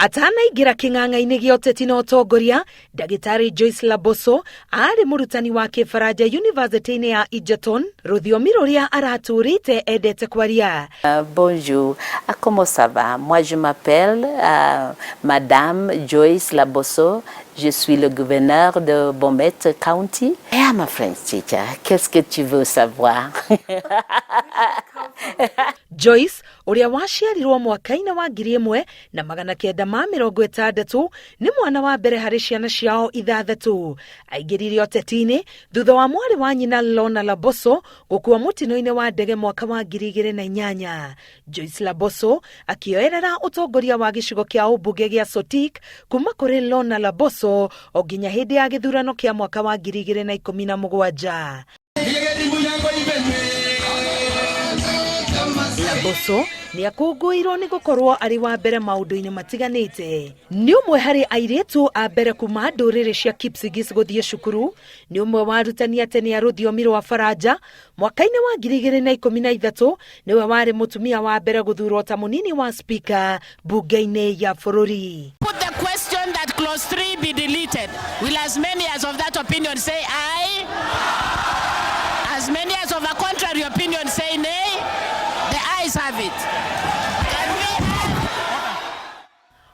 Atanaingira king'ang'a-inĩ gĩa ũteti na ũtongoria, Ndagĩtarĩ Joyce Laboso arĩ mũrutani wa Kĩbaranja University-inĩ ya Egerton, rũthiomi rũrĩa aratũrĩte endete kwaria. Bonjour, comment ça va? Moi je m'appelle Madame Joyce Laboso. Je suis le gouverneur de Bomet County. I am a French teacher. Qu'est-ce que tu veux savoir? Joyce, ũrĩa waciarirwo mwaka-inĩ wa 1960, nĩ mwana wa mbere harĩ ciana ciao ithathatũ. Aingĩrire ũteti-inĩ thutha wa mwarĩ wa nyina Lorna Laboso gũkua mũtino-inĩ wa ndege mwaka wa 2008. Joyce Laboso akĩoerera ũtongoria wa gĩcigo kĩa ũmbunge gĩa Sotik kuma kũrĩ Lorna Laboso o nginya hĩndĩ ya gĩthurano kĩa mwaka wa 2017. Laboso nĩ akũngũĩirwo nĩ gũkorwo arĩ wa mbere maũndũ-inĩ matiganĩte. Nĩ ũmwe harĩ airĩtu a mbere kuma ndũrĩrĩ cia Kipsigis gũthiĩ cukuru, nĩ ũmwe wa arutani a tene a rũthiomi rwa Faranja. Mwaka-inĩ wa 2013 nĩwe warĩ mũtumia wa mbere gũthurwo ta mũnini wa speaker bunge-inĩ ya bũrũri. Put the question that clause 3 be deleted. Will as many as of that opinion say aye? As many as of a contrary opinion say nay? The ayes have it.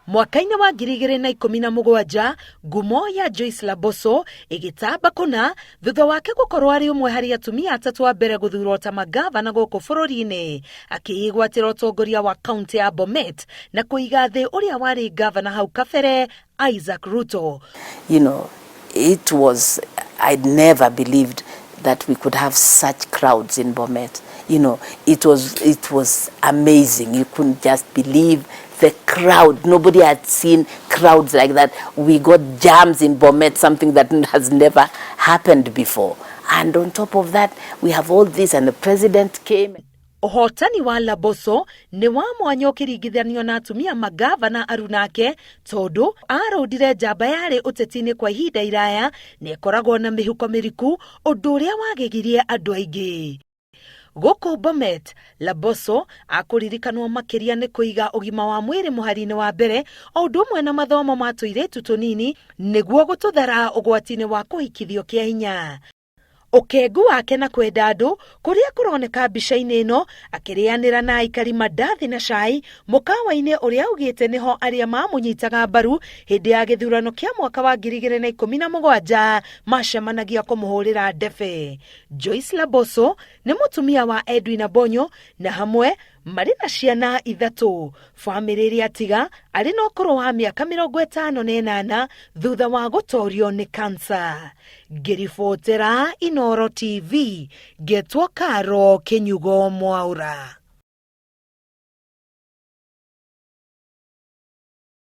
Mwaka-inĩ wa 2017, ngumo ya Joyce Laboso ĩgĩtamba kũna thutha wake gũkorwo arĩ ũmwe harĩ atumia atatũ a mbere gũthurwo ta magavana gũkũ bũrũri-inĩ, akĩĩgwatĩra ũtongoria wa kaunti ya Bomet na kũiga thĩ ũrĩa warĩ gavana hau kabere Isaac Ruto. You know, I'd never believed that we could have such crowds in Bomet. You know, it was amazing. You couldn't just believe the crowd. Nobody had seen crowds like that. We got jams in Bomet, something that has never happened before. And on top of that, we have all this, and the president came. Ũhotani wa Laboso nĩ wa mwanya ũkĩringithanio na atumia magavana arunake, tondũ arũndire njamba yarĩ ũteti-inĩ kwa ihinda iraya na ĩkoragwo na mĩhuko mĩriku, ũndũ ũrĩa wagegirie andũ aingĩ. Gũkũ Bomet, Laboso akũririkanwo makĩria nĩ kũiga ũgima wa mwĩrĩ mũhari-inĩ wa mbere, o ũndũ ũmwe na mathomo ma tũirĩtu tũnini nĩguo gũtũthara ũgwati-inĩ wa kũhikithio kĩa hinya. Ũkengu wake na kwenda andũ kũrĩa kũroneka mbica-inĩ ĩno akĩrĩanĩra na aikari mandathi na cai mũkawa-inĩ ũrĩa augĩte nĩho arĩa mamũnyitaga mbaru hĩndĩ ya gĩthurano kĩa mwaka wa 2017 macemanagia kũmũhũrĩra ndebe. Joyce Laboso nĩ mũtumia wa Edwin Abonyo na hamwe marĩ na ciana ithatũ. Famĩlĩ ĩrĩa atiga arĩ na ũkũrũ wa mĩaka 58 thutha wa gũtorio nĩ kansa. Ngĩribotera Inooro TV, ngetwo Karo Kĩnyugo Mwaũra.